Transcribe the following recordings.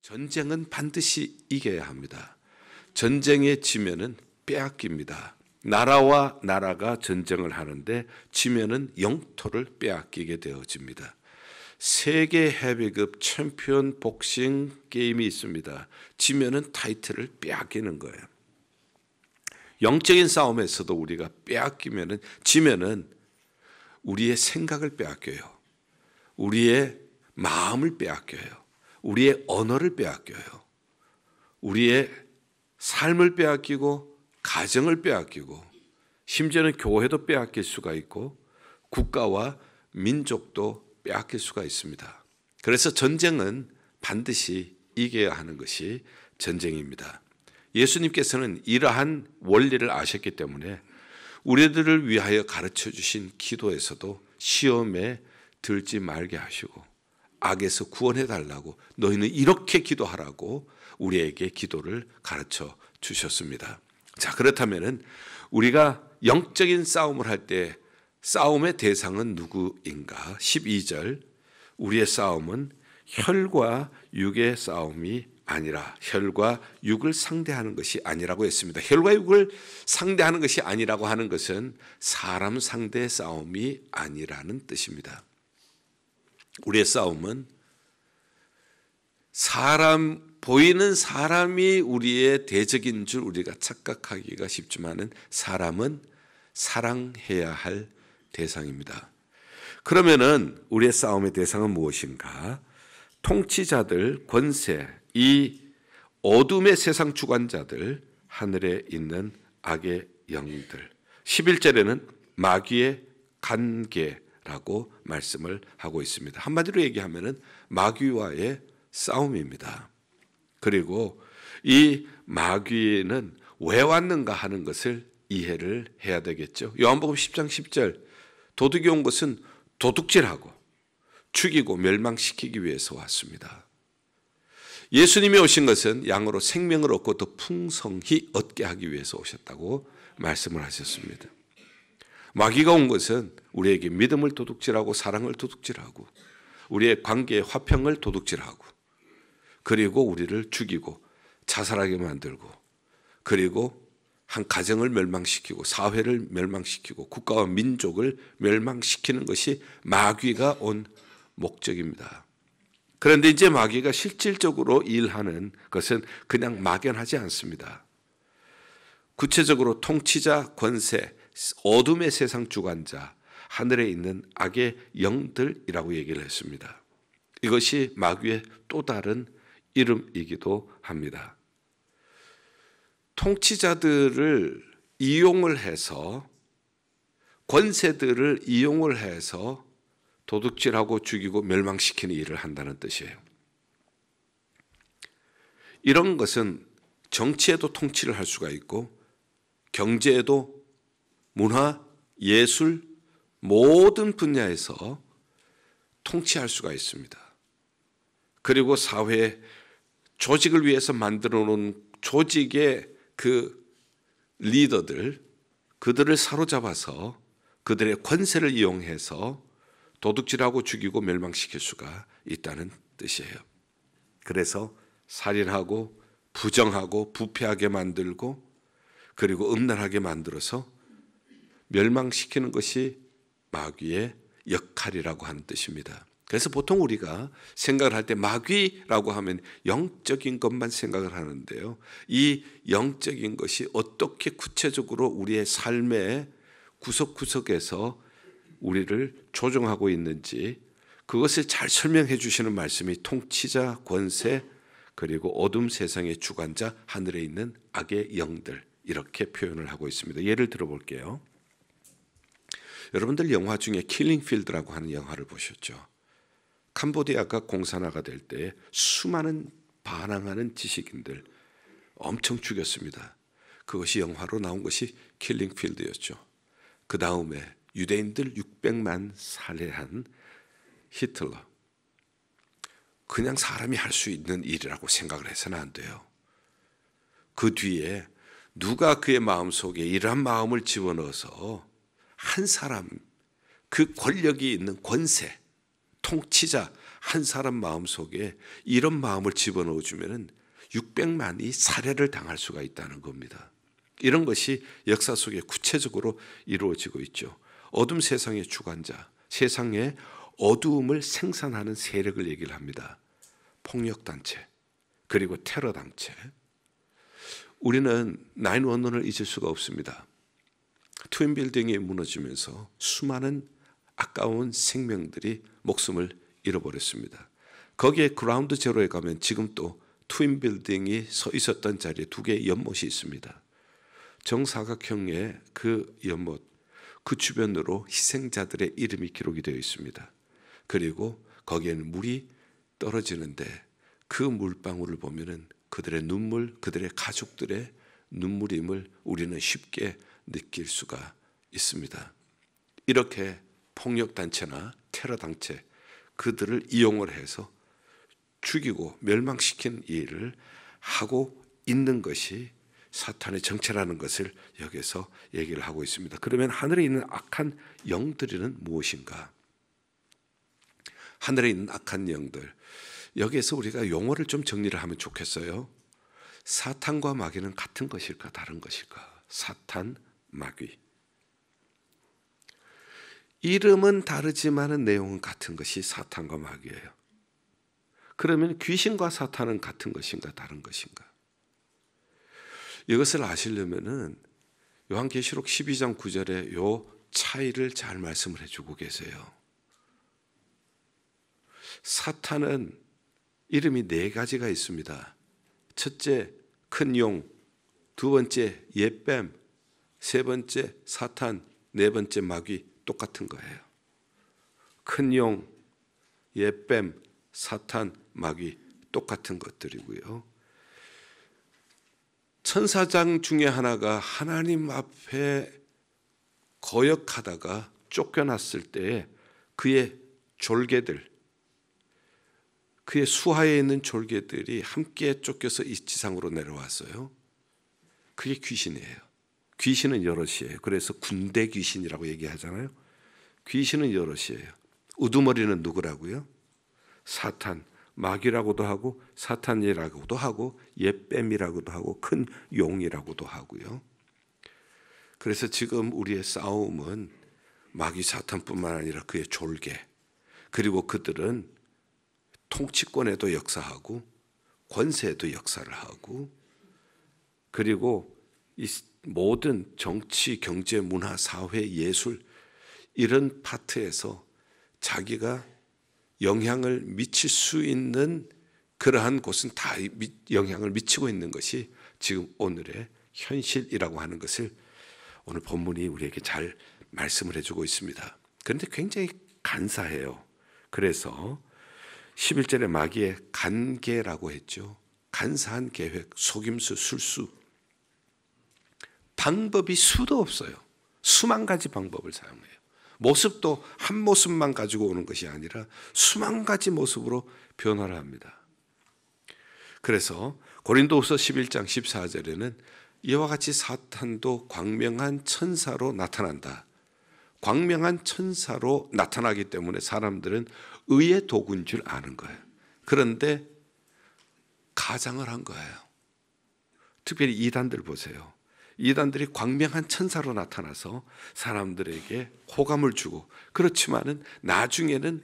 전쟁은 반드시 이겨야 합니다. 전쟁에 지면은 빼앗깁니다. 나라와 나라가 전쟁을 하는데 지면은 영토를 빼앗기게 되어집니다. 세계 헤비급 챔피언 복싱 게임이 있습니다. 지면은 타이틀을 빼앗기는 거예요. 영적인 싸움에서도 우리가 빼앗기면은, 지면은 우리의 생각을 빼앗겨요. 우리의 마음을 빼앗겨요. 우리의 언어를 빼앗겨요. 우리의 삶을 빼앗기고 가정을 빼앗기고 심지어는 교회도 빼앗길 수가 있고 국가와 민족도 빼앗길 수가 있습니다. 그래서 전쟁은 반드시 이겨야 하는 것이 전쟁입니다. 예수님께서는 이러한 원리를 아셨기 때문에 우리들을 위하여 가르쳐 주신 기도에서도 시험에 들지 말게 하시고 악에서 구원해 달라고, 너희는 이렇게 기도하라고 우리에게 기도를 가르쳐 주셨습니다. 자, 그렇다면은 우리가 영적인 싸움을 할 때 싸움의 대상은 누구인가? 12절, 우리의 싸움은 혈과 육의 싸움이 아니라, 혈과 육을 상대하는 것이 아니라고 했습니다. 혈과 육을 상대하는 것이 아니라고 하는 것은 사람 상대 싸움이 아니라는 뜻입니다. 우리의 싸움은 보이는 사람이 우리의 대적인 줄 우리가 착각하기가 쉽지만은 사람은 사랑해야 할 대상입니다. 그러면은 우리의 싸움의 대상은 무엇인가? 통치자들, 권세, 이 어둠의 세상 주관자들, 하늘에 있는 악의 영들. 11절에는 마귀의 관계라고 말씀을 하고 있습니다. 한마디로 얘기하면은 마귀와의 싸움입니다. 그리고 이 마귀는 왜 왔는가 하는 것을 이해를 해야 되겠죠. 요한복음 10장 10절, 도둑이 온 것은 도둑질하고 죽이고 멸망시키기 위해서 왔습니다. 예수님이 오신 것은 양으로 생명을 얻고 더 풍성히 얻게 하기 위해서 오셨다고 말씀을 하셨습니다. 마귀가 온 것은 우리에게 믿음을 도둑질하고 사랑을 도둑질하고 우리의 관계의 화평을 도둑질하고 그리고 우리를 죽이고 자살하게 만들고 그리고 한 가정을 멸망시키고 사회를 멸망시키고 국가와 민족을 멸망시키는 것이 마귀가 온 목적입니다. 그런데 이제 마귀가 실질적으로 일하는 것은 그냥 막연하지 않습니다. 구체적으로 통치자, 권세, 어둠의 세상 주관자, 하늘에 있는 악의 영들이라고 얘기를 했습니다. 이것이 마귀의 또 다른 이름이기도 합니다. 통치자들을 이용을 해서, 권세들을 이용을 해서 도둑질하고 죽이고 멸망시키는 일을 한다는 뜻이에요. 이런 것은 정치에도 통치를 할 수가 있고 경제에도 문화, 예술 모든 분야에서 통치할 수가 있습니다. 그리고 사회 조직을 위해서 만들어 놓은 조직의 그 리더들, 그들을 사로잡아서 그들의 권세를 이용해서 도둑질하고 죽이고 멸망시킬 수가 있다는 뜻이에요. 그래서 살인하고 부정하고 부패하게 만들고 그리고 음란하게 만들어서 멸망시키는 것이 마귀의 역할이라고 하는 뜻입니다. 그래서 보통 우리가 생각을 할 때 마귀라고 하면 영적인 것만 생각을 하는데요. 이 영적인 것이 어떻게 구체적으로 우리의 삶의 구석구석에서 우리를 조종하고 있는지 그것을 잘 설명해 주시는 말씀이 통치자, 권세, 그리고 어둠 세상의 주관자, 하늘에 있는 악의 영들, 이렇게 표현을 하고 있습니다. 예를 들어볼게요. 여러분들 영화 중에 킬링 필드라고 하는 영화를 보셨죠? 캄보디아가 공산화가 될 때 수많은 반항하는 지식인들 엄청 죽였습니다. 그것이 영화로 나온 것이 킬링 필드였죠. 그 다음에 유대인들 600만 살해한 히틀러. 그냥 사람이 할 수 있는 일이라고 생각을 해서는 안 돼요. 그 뒤에 누가 그의 마음속에 이러한 마음을 집어넣어서 한 사람, 그 권력이 있는 권세, 통치자, 한 사람 마음속에 이런 마음을 집어넣어 주면은 600만이 살해를 당할 수가 있다는 겁니다. 이런 것이 역사 속에 구체적으로 이루어지고 있죠. 어둠 세상의 주관자, 세상에 어두움을 생산하는 세력을 얘기를 합니다. 폭력단체, 그리고 테러단체. 우리는 9/11을 잊을 수가 없습니다. 트윈빌딩이 무너지면서 수많은 아까운 생명들이 목숨을 잃어버렸습니다. 거기에 그라운드 제로에 가면 지금 또 트윈빌딩이 서 있었던 자리에 두 개의 연못이 있습니다. 정사각형의 그 연못, 그 주변으로 희생자들의 이름이 기록이 되어 있습니다. 그리고 거기에는 물이 떨어지는데 그 물방울을 보면은 그들의 눈물, 그들의 가족들의 눈물임을 우리는 쉽게 느낄 수가 있습니다. 이렇게 폭력단체나 테러단체, 그들을 이용을 해서 죽이고 멸망시킨 일을 하고 있는 것이 사탄의 정체라는 것을 여기서 얘기를 하고 있습니다. 그러면 하늘에 있는 악한 영들은 무엇인가? 하늘에 있는 악한 영들, 여기에서 우리가 용어를 좀 정리를 하면 좋겠어요. 사탄과 마귀는 같은 것일까 다른 것일까? 사탄, 마귀. 이름은 다르지만 내용은 같은 것이 사탄과 마귀예요. 그러면 귀신과 사탄은 같은 것인가 다른 것인가? 이것을 아시려면은 요한계시록 12장 9절에 요 차이를 잘 말씀을 해주고 계세요. 사탄은 이름이 4가지가 있습니다. 첫째 큰 용, 두 번째 옛뱀, 세 번째 사탄, 네 번째 마귀. 똑같은 거예요. 큰 용, 옛뱀, 사탄, 마귀 똑같은 것들이고요. 천사장 중에 하나가 하나님 앞에 거역하다가 쫓겨났을 때 그의 졸개들, 그의 수하에 있는 졸개들이 함께 쫓겨서 이 지상으로 내려왔어요. 그게 귀신이에요. 귀신은 여럿이에요. 그래서 군대 귀신이라고 얘기하잖아요. 귀신은 여럿이에요. 우두머리는 누구라고요? 사탄, 마귀라고도 하고 사탄이라고도 하고 옛뱀이라고도 하고 큰 용이라고도 하고요. 그래서 지금 우리의 싸움은 마귀 사탄뿐만 아니라 그의 졸개, 그리고 그들은 통치권에도 역사하고 권세에도 역사를 하고, 그리고 이 모든 정치, 경제, 문화, 사회, 예술 이런 파트에서 자기가 영향을 미칠 수 있는 그러한 곳은 다 영향을 미치고 있는 것이 지금 오늘의 현실이라고 하는 것을 오늘 본문이 우리에게 잘 말씀을 해주고 있습니다. 그런데 굉장히 간사해요. 그래서 11절에 마귀의 간계라고 했죠. 간사한 계획, 속임수, 술수. 방법이 수도 없어요. 수만 가지 방법을 사용해요. 모습도 한 모습만 가지고 오는 것이 아니라 수만 가지 모습으로 변화를 합니다. 그래서 고린도후서 11장 14절에는 이와 같이 사탄도 광명한 천사로 나타난다. 광명한 천사로 나타나기 때문에 사람들은 의의 도구인 줄 아는 거예요. 그런데 가장을 한 거예요. 특별히 이단들 보세요. 이단들이 광명한 천사로 나타나서 사람들에게 호감을 주고, 그렇지만은 나중에는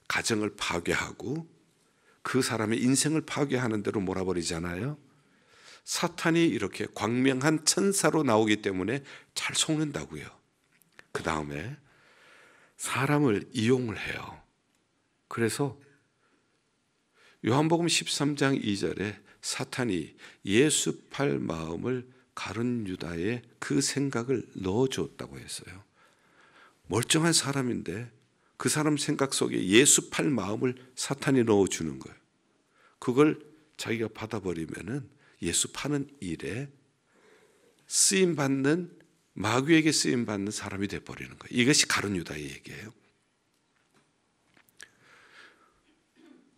가정을 파괴하고 그 사람의 인생을 파괴하는 대로 몰아버리잖아요. 사탄이 이렇게 광명한 천사로 나오기 때문에 잘 속는다고요. 그 다음에 사람을 이용을 해요. 그래서 요한복음 13장 2절에 사탄이 예수 팔 마음을 가룟 유다의 그 생각을 넣어줬다고 했어요. 멀쩡한 사람인데 그 사람 생각 속에 예수 팔 마음을 사탄이 넣어주는 거예요. 그걸 자기가 받아버리면은 예수 파는 일에 쓰임받는, 마귀에게 쓰임받는 사람이 돼버리는 거예요. 이것이 가룟 유다의 얘기예요.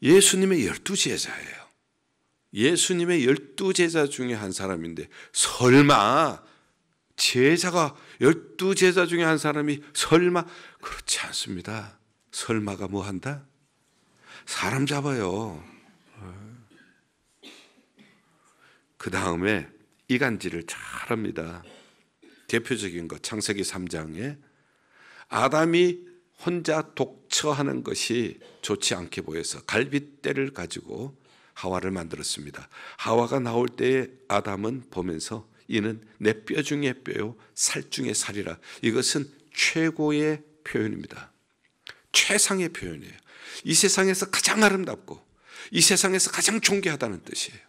예수님의 12제자예요. 예수님의 12제자 중에 한 사람인데 설마 제자가 12제자 중에 한 사람이 설마, 그렇지 않습니다. 설마가 뭐 한다? 사람 잡아요. 그 다음에 이간질을 잘합니다. 대표적인 것 창세기 3장에 아담이 혼자 독처하는 것이 좋지 않게 보여서 갈빗대를 가지고 하와를 만들었습니다. 하와가 나올 때에 아담은 보면서 이는 내 뼈 중에 뼈요 살 중에 살이라. 이것은 최고의 표현입니다. 최상의 표현이에요. 이 세상에서 가장 아름답고 이 세상에서 가장 존귀하다는 뜻이에요.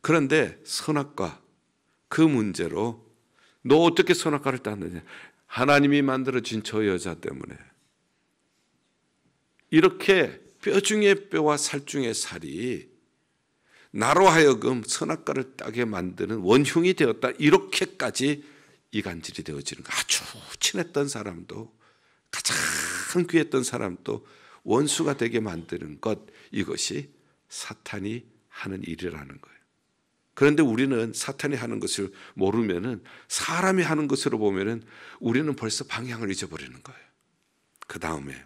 그런데 선악과 그 문제로 너 어떻게 선악과를 땄느냐? 하나님이 만들어진 저 여자 때문에. 이렇게 뼈 중에 뼈와 살 중에 살이 나로 하여금 선악과를 따게 만드는 원흉이 되었다. 이렇게까지 이간질이 되어지는 거. 아주 친했던 사람도 가장 귀했던 사람도 원수가 되게 만드는 것, 이것이 사탄이 하는 일이라는 거예요. 그런데 우리는 사탄이 하는 것을 모르면은, 사람이 하는 것으로 보면은 우리는 벌써 방향을 잊어버리는 거예요. 그 다음에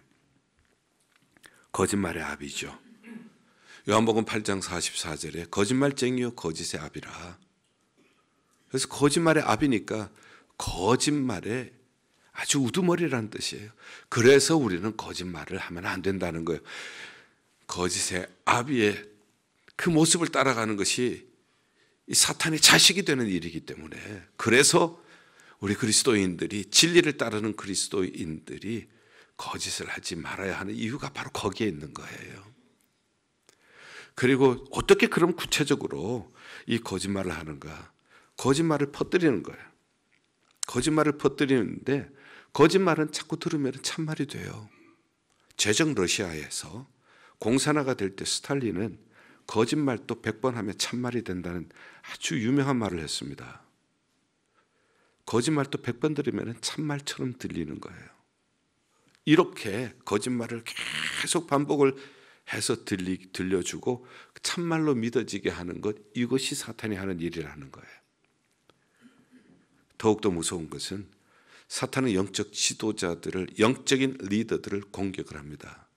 거짓말의 압이죠. 요한복음 8장 44절에 거짓말쟁이요 거짓의 압이라. 그래서 거짓말의 압이니까 거짓말의 아주 우두머리라는 뜻이에요. 그래서 우리는 거짓말을 하면 안 된다는 거예요. 거짓의 압의 그 모습을 따라가는 것이 이 사탄의 자식이 되는 일이기 때문에, 그래서 우리 그리스도인들이, 진리를 따르는 그리스도인들이 거짓을 하지 말아야 하는 이유가 바로 거기에 있는 거예요. 그리고 어떻게 그럼 구체적으로 이 거짓말을 하는가? 거짓말을 퍼뜨리는 거예요. 거짓말을 퍼뜨리는데 거짓말은 자꾸 들으면 참말이 돼요. 제정 러시아에서 공산화가 될 때 스탈린은 거짓말도 100번 하면 참말이 된다는 아주 유명한 말을 했습니다. 거짓말도 100번 들으면 참말처럼 들리는 거예요. 이렇게 거짓말을 계속 반복을 해서 들려주고 참말로 믿어지게 하는 것, 이것이 사탄이 하는 일이라는 거예요. 더욱더 무서운 것은 사탄은 영적 지도자들을, 영적인 리더들을 공격을 합니다.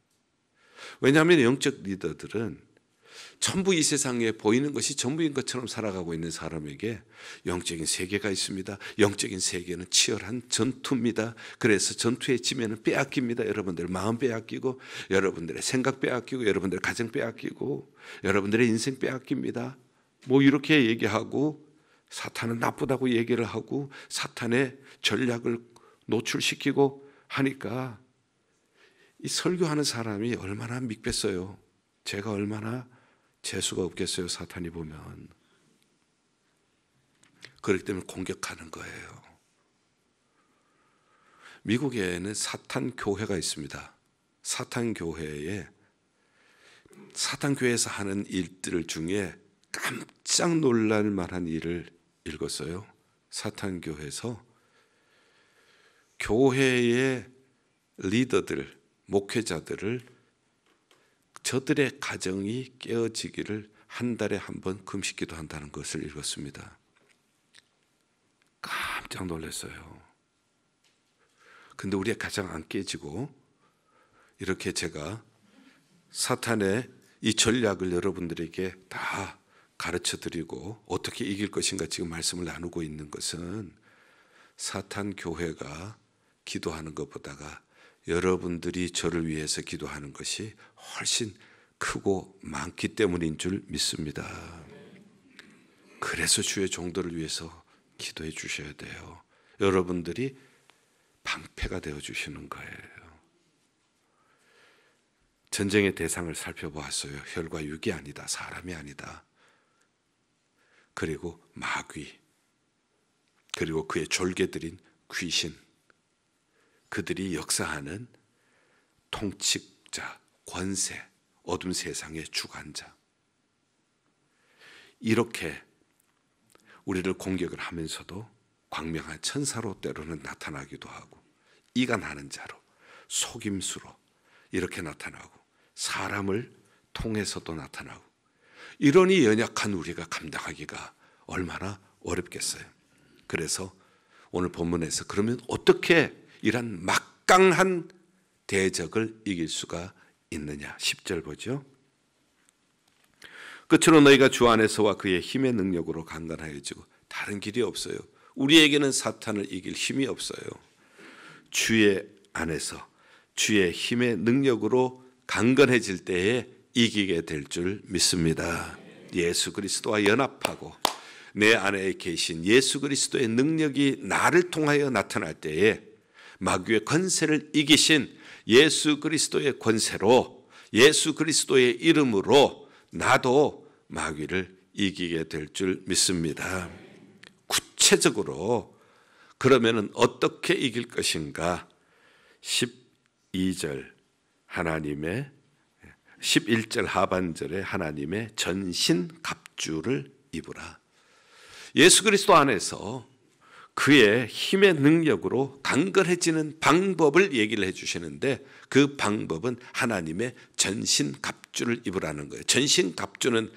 왜냐하면 영적 리더들은 전부 이 세상에 보이는 것이 전부인 것처럼 살아가고 있는 사람에게 영적인 세계가 있습니다. 영적인 세계는 치열한 전투입니다. 그래서 전투에 지면은 빼앗깁니다. 여러분들 마음 빼앗기고, 여러분들의 생각 빼앗기고, 여러분들의 가정 빼앗기고, 여러분들의 인생 빼앗깁니다. 뭐 이렇게 얘기하고, 사탄은 나쁘다고 얘기를 하고 사탄의 전략을 노출시키고 하니까 이 설교하는 사람이 얼마나 밉겠어요. 제가 얼마나 재수가 없겠어요. 사탄이 보면. 그렇기 때문에 공격하는 거예요. 미국에는 사탄 교회가 있습니다. 사탄 교회에, 사탄 교회에서 하는 일들 중에 깜짝 놀랄 만한 일을 읽었어요. 사탄 교회에서 교회의 리더들, 목회자들을, 저들의 가정이 깨어지기를 한 달에 한 번 금식기도 한다는 것을 읽었습니다. 깜짝 놀랐어요. 근데 우리의 가정 안 깨지고, 이렇게 제가 사탄의 이 전략을 여러분들에게 다 가르쳐 드리고 어떻게 이길 것인가 지금 말씀을 나누고 있는 것은, 사탄 교회가 기도하는 것보다가 여러분들이 저를 위해서 기도하는 것이 훨씬 크고 많기 때문인 줄 믿습니다. 그래서 주의 종들을 위해서 기도해 주셔야 돼요. 여러분들이 방패가 되어 주시는 거예요. 전쟁의 대상을 살펴보았어요. 혈과 육이 아니다. 사람이 아니다. 그리고 마귀, 그리고 그의 졸개들인 귀신, 그들이 역사하는 통치자, 권세, 어둠 세상의 주관자. 이렇게 우리를 공격을 하면서도 광명한 천사로 때로는 나타나기도 하고, 이간하는 자로, 속임수로 이렇게 나타나고, 사람을 통해서도 나타나고, 이러니 연약한 우리가 감당하기가 얼마나 어렵겠어요. 그래서 오늘 본문에서 그러면 어떻게 이런 막강한 대적을 이길 수가 있느냐. 10절 보죠. 끝으로 너희가 주 안에서와 그의 힘의 능력으로 강건하여지고, 다른 길이 없어요. 우리에게는 사탄을 이길 힘이 없어요. 주의 안에서 주의 힘의 능력으로 강건해질 때에 이기게 될 줄 믿습니다. 예수 그리스도와 연합하고 내 안에 계신 예수 그리스도의 능력이 나를 통하여 나타날 때에 마귀의 권세를 이기신 예수 그리스도의 권세로, 예수 그리스도의 이름으로 나도 마귀를 이기게 될 줄 믿습니다. 구체적으로 그러면은 어떻게 이길 것인가? 12절 하나님의 11절 하반절에 하나님의 전신 갑주를 입으라. 예수 그리스도 안에서 그의 힘의 능력으로 강건해지는 방법을 얘기를 해주시는데, 그 방법은 하나님의 전신 갑주를 입으라는 거예요. 전신 갑주는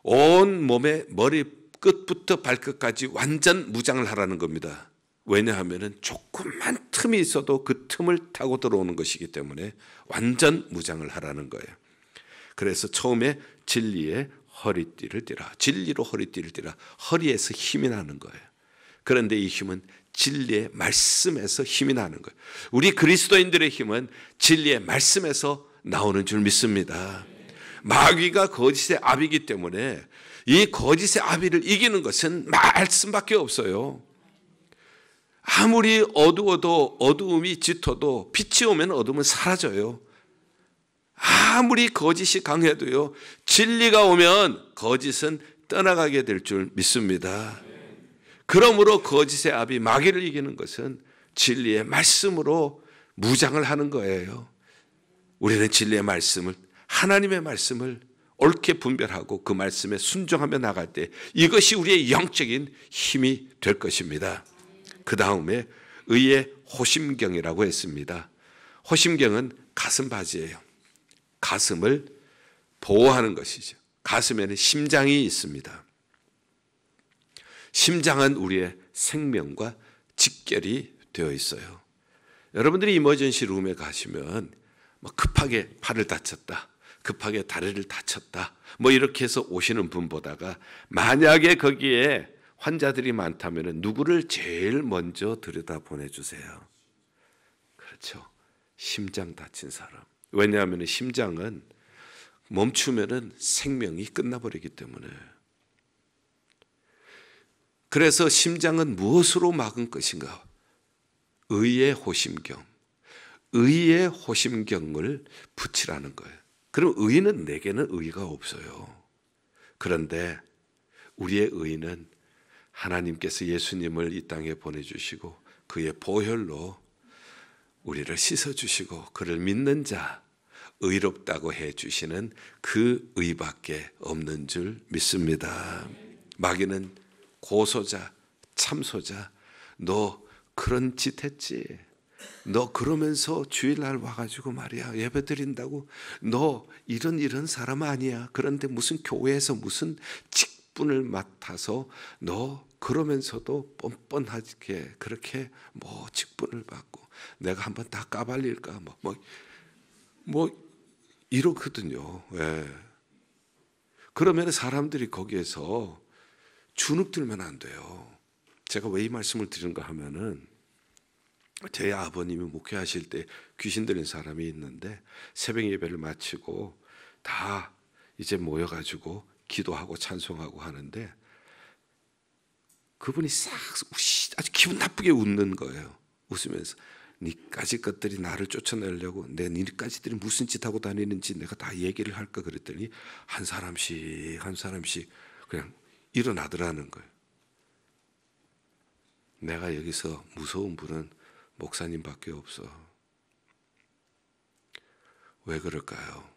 온 몸의 머리 끝부터 발끝까지 완전 무장을 하라는 겁니다. 왜냐하면 조금만 틈이 있어도 그 틈을 타고 들어오는 것이기 때문에 완전 무장을 하라는 거예요. 그래서 처음에 진리의 허리띠를 띠라. 진리로 허리띠를 띠라. 허리에서 힘이 나는 거예요. 그런데 이 힘은 진리의 말씀에서 힘이 나는 거예요. 우리 그리스도인들의 힘은 진리의 말씀에서 나오는 줄 믿습니다. 마귀가 거짓의 아비이기 때문에 이 거짓의 아비를 이기는 것은 말씀밖에 없어요. 아무리 어두워도, 어두움이 짙어도 빛이 오면 어둠은 사라져요. 아무리 거짓이 강해도요, 진리가 오면 거짓은 떠나가게 될 줄 믿습니다. 그러므로 거짓의 아비 마귀를 이기는 것은 진리의 말씀으로 무장을 하는 거예요. 우리는 진리의 말씀을, 하나님의 말씀을 옳게 분별하고 그 말씀에 순종하며 나갈 때 이것이 우리의 영적인 힘이 될 것입니다. 그 다음에 의의 호심경이라고 했습니다. 호심경은 가슴 바지예요. 가슴을 보호하는 것이죠. 가슴에는 심장이 있습니다. 심장은 우리의 생명과 직결이 되어 있어요. 여러분들이 이머전시 룸에 가시면 급하게 팔을 다쳤다, 급하게 다리를 다쳤다, 이렇게 해서 오시는 분보다가 만약에 거기에 환자들이 많다면 누구를 제일 먼저 들여다 보내주세요? 그렇죠. 심장 다친 사람. 왜냐하면 심장은 멈추면 생명이 끝나버리기 때문에. 그래서 심장은 무엇으로 막은 것인가? 의의 호심경. 의의 호심경을 붙이라는 거예요. 그럼 의는, 내게는 의가 없어요. 그런데 우리의 의는 하나님께서 예수님을 이 땅에 보내주시고 그의 보혈로 우리를 씻어주시고 그를 믿는 자, 의롭다고 해주시는 그 의밖에 없는 줄 믿습니다. 마귀는 고소자, 참소자, 너 그런 짓 했지? 너 그러면서 주일날 와가지고 말이야 예배 드린다고 너 이런 사람 아니야. 그런데 무슨 교회에서 무슨 직분을 맡아서 너 그러면서도 뻔뻔하게 그렇게 직분을 받고 내가 한번 다 까발릴까 이러거든요. 예. 그러면 사람들이 거기에서 주눅들면 안 돼요. 제가 왜 이 말씀을 드리는가 하면은 제 아버님이 목회하실 때 귀신 들린 사람이 있는데 새벽 예배를 마치고 다 이제 모여가지고 기도하고 찬송하고 하는데 그분이 싹 아주 기분 나쁘게 웃는 거예요. 웃으면서 니까지 것들이 나를 쫓아내려고 내 니까지들이 무슨 짓 하고 다니는지 내가 다 얘기를 할까 그랬더니 한 사람씩 그냥 일어나더라는 거예요. 내가 여기서 무서운 분은 목사님밖에 없어. 왜 그럴까요?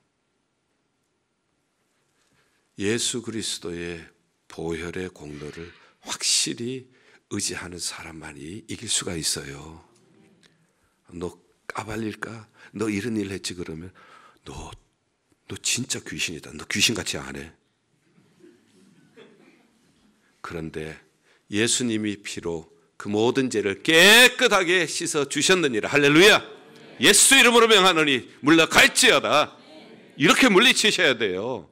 예수 그리스도의 보혈의 공로를 확실히 의지하는 사람만이 이길 수가 있어요. 너 까발릴까? 너 이런 일 했지? 그러면 너 진짜 귀신이다. 너 귀신같이 안 해. 그런데 예수님이 피로 그 모든 죄를 깨끗하게 씻어 주셨느니라. 할렐루야. 예수 이름으로 명하노니 물러갈지어다. 이렇게 물리치셔야 돼요.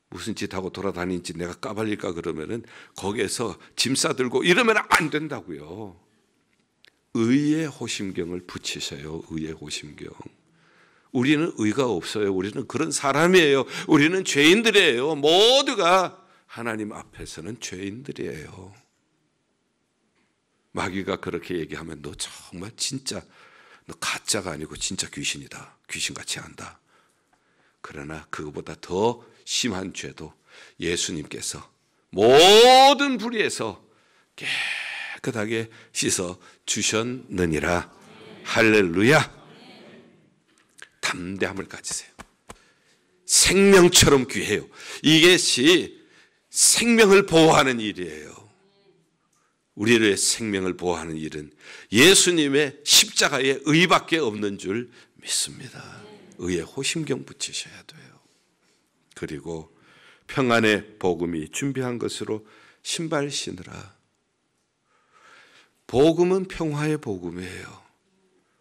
무슨 짓 하고 돌아다니는지 내가 까발릴까 그러면은 거기에서 짐 싸들고 이러면 안 된다고요. 의의 호심경을 붙이셔요. 의의 호심경. 우리는 의가 없어요. 우리는 그런 사람이에요. 우리는 죄인들이에요. 모두가 하나님 앞에서는 죄인들이에요. 마귀가 그렇게 얘기하면 너 정말 진짜 너 가짜가 아니고 진짜 귀신이다. 귀신같이 한다. 그러나 그거보다 더 심한 죄도 예수님께서 모든 불의에서 깨끗하게 씻어 주셨느니라. 할렐루야. 담대함을 가지세요. 생명처럼 귀해요. 이것이 생명을 보호하는 일이에요. 우리의 생명을 보호하는 일은 예수님의 십자가의 의밖에 없는 줄 믿습니다. 의에 호심경 붙이셔야 돼요. 그리고 평안의 복음이 준비한 것으로 신발 신으라. 복음은 평화의 복음이에요.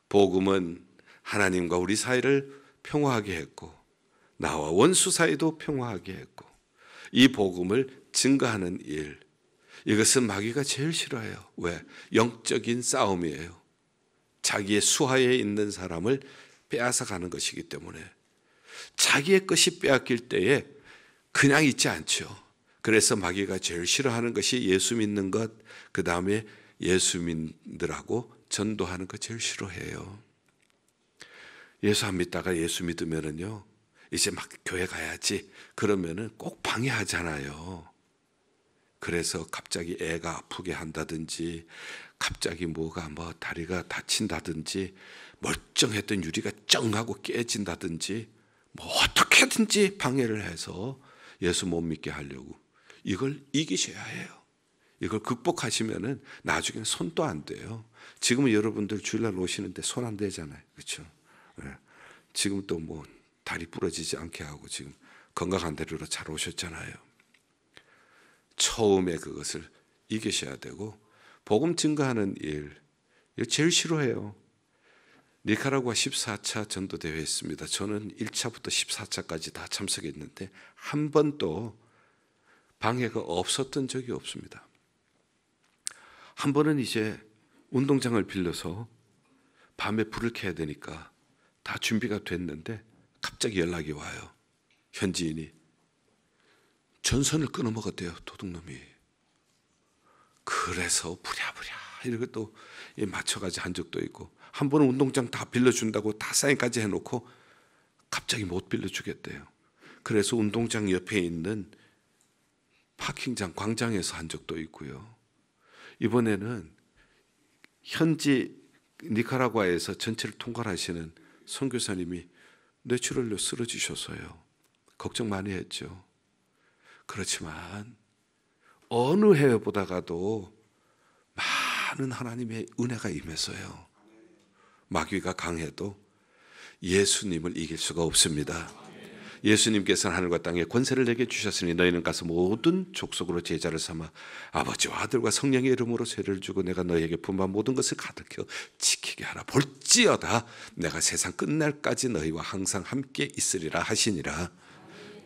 복음은 하나님과 우리 사이를 평화하게 했고 나와 원수 사이도 평화하게 했고 이 복음을 증거하는 일, 이것은 마귀가 제일 싫어해요. 왜? 영적인 싸움이에요. 자기의 수하에 있는 사람을 빼앗아가는 것이기 때문에 자기의 것이 빼앗길 때에 그냥 있지 않죠. 그래서 마귀가 제일 싫어하는 것이 예수 믿는 것, 그 다음에 예수민들하고 전도하는 것 제일 싫어해요. 예수 안 믿다가 예수 믿으면은요, 이제 막 교회 가야지 그러면은 꼭 방해하잖아요. 그래서 갑자기 애가 아프게 한다든지 갑자기 뭐가 다리가 다친다든지 멀쩡했던 유리가 쩡하고 깨진다든지 뭐 어떻게든지 방해를 해서 예수 못 믿게 하려고. 이걸 이기셔야 해요. 이걸 극복하시면은 나중에는 손도 안 돼요. 지금은 여러분들 주일날 오시는데 손 안 대잖아요. 그렇죠? 네. 지금 또 뭐 다리 부러지지 않게 하고 지금 건강한 대로로 잘 오셨잖아요. 처음에 그것을 이기셔야 되고, 복음 증거하는 일, 이거 제일 싫어해요. 니카라구아 14차 전도대회 했습니다. 저는 1차부터 14차까지 다 참석했는데 한 번도 방해가 없었던 적이 없습니다. 한 번은 이제 운동장을 빌려서 밤에 불을 켜야 되니까 다 준비가 됐는데 갑자기 연락이 와요. 현지인이. 전선을 끊어먹었대요, 도둑놈이. 그래서 부랴부랴 이렇게 또 맞춰가지고 한 적도 있고, 한 번은 운동장 다 빌려준다고 다 사인까지 해놓고 갑자기 못 빌려주겠대요. 그래서 운동장 옆에 있는 파킹장 광장에서 한 적도 있고요. 이번에는 현지 니카라구아에서 전체를 통괄하시는 선교사님이 뇌출혈로 쓰러지셔서요. 걱정 많이 했죠. 그렇지만 어느 해보다가도 많은 하나님의 은혜가 임해서요. 마귀가 강해도 예수님을 이길 수가 없습니다. 예수님께서는 하늘과 땅에 권세를 내게 주셨으니 너희는 가서 모든 족속으로 제자를 삼아 아버지와 아들과 성령의 이름으로 세례를 주고 내가 너희에게 분부한 모든 것을 가르쳐 지키게 하라. 볼지어다 내가 세상 끝날까지 너희와 항상 함께 있으리라 하시니라.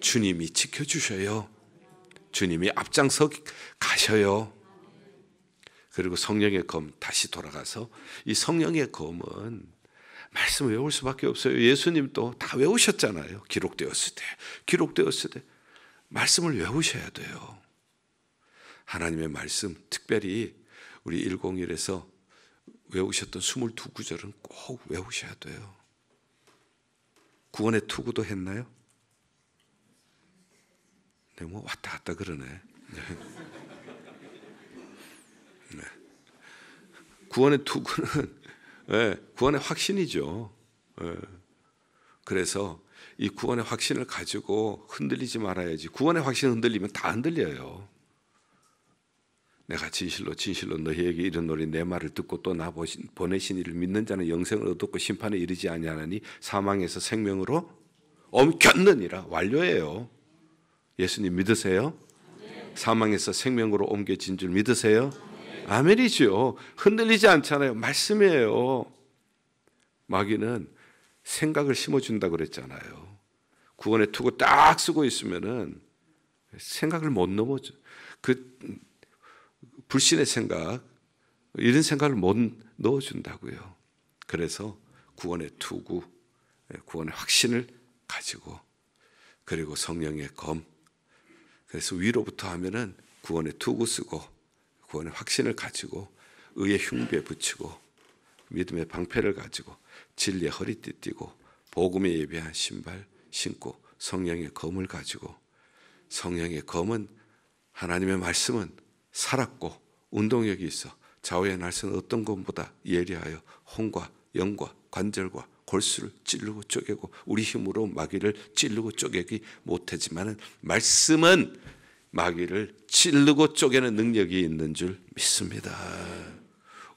주님이 지켜주셔요. 주님이 앞장서 가셔요. 그리고 성령의 검, 다시 돌아가서 이 성령의 검은 말씀을 외울 수밖에 없어요. 예수님도 다 외우셨잖아요. 기록되었을 때 말씀을 외우셔야 돼요. 하나님의 말씀, 특별히 우리 101에서 외우셨던 22구절은 꼭 외우셔야 돼요. 구원의 투구도 했나요? 네, 뭐 왔다 갔다 그러네. 네. 네. 구원의 투구는 네, 구원의 확신이죠. 네. 그래서 이 구원의 확신을 가지고 흔들리지 말아야지. 구원의 확신 흔들리면 다 흔들려요. 내가 진실로 너희에게 이르노니 내 말을 듣고 또 나 보내신 이를 믿는 자는 영생을 얻고 심판에 이르지 아니하나니 사망에서 생명으로 옮겼느니라. 완료예요. 예수님 믿으세요? 사망에서 생명으로 옮겨진 줄 믿으세요? 아멘이죠. 흔들리지 않잖아요. 말씀이에요. 마귀는 생각을 심어준다고 그랬잖아요. 구원의 투구 딱 쓰고 있으면은 생각을 못 넘어져. 그 불신의 생각, 이런 생각을 못 넣어준다고요. 그래서 구원의 투구, 구원의 확신을 가지고, 그리고 성령의 검. 그래서 위로부터 하면은 구원의 투구 쓰고, 구원의 확신을 가지고, 의의 흉배 붙이고, 믿음의 방패를 가지고, 진리의 허리띠 띠고, 복음에 예배한 신발 신고, 성령의 검을 가지고, 성령의 검은 하나님의 말씀은 살았고 운동력이 있어 좌우의 날선 어떤 것보다 예리하여 혼과 영과 관절과 골수를 찌르고 쪼개고, 우리 힘으로 마귀를 찌르고 쪼개기 못하지만 말씀은 마귀를 찌르고 쪼개는 능력이 있는 줄 믿습니다.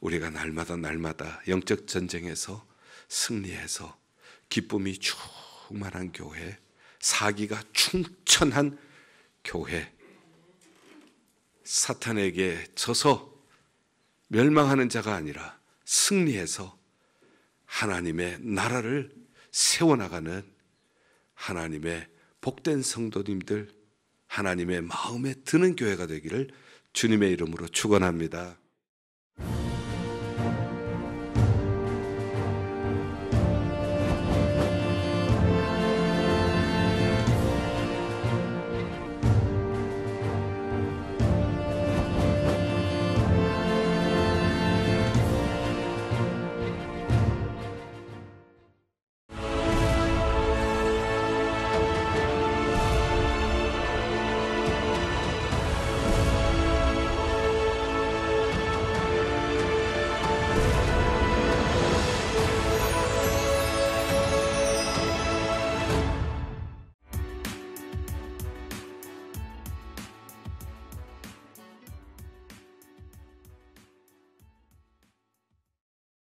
우리가 날마다 영적 전쟁에서 승리해서 기쁨이 충만한 교회, 사기가 충천한 교회, 사탄에게 져서 멸망하는 자가 아니라 승리해서 하나님의 나라를 세워나가는 하나님의 복된 성도님들, 하나님의 마음에 드는 교회가 되기를 주님의 이름으로 축원합니다.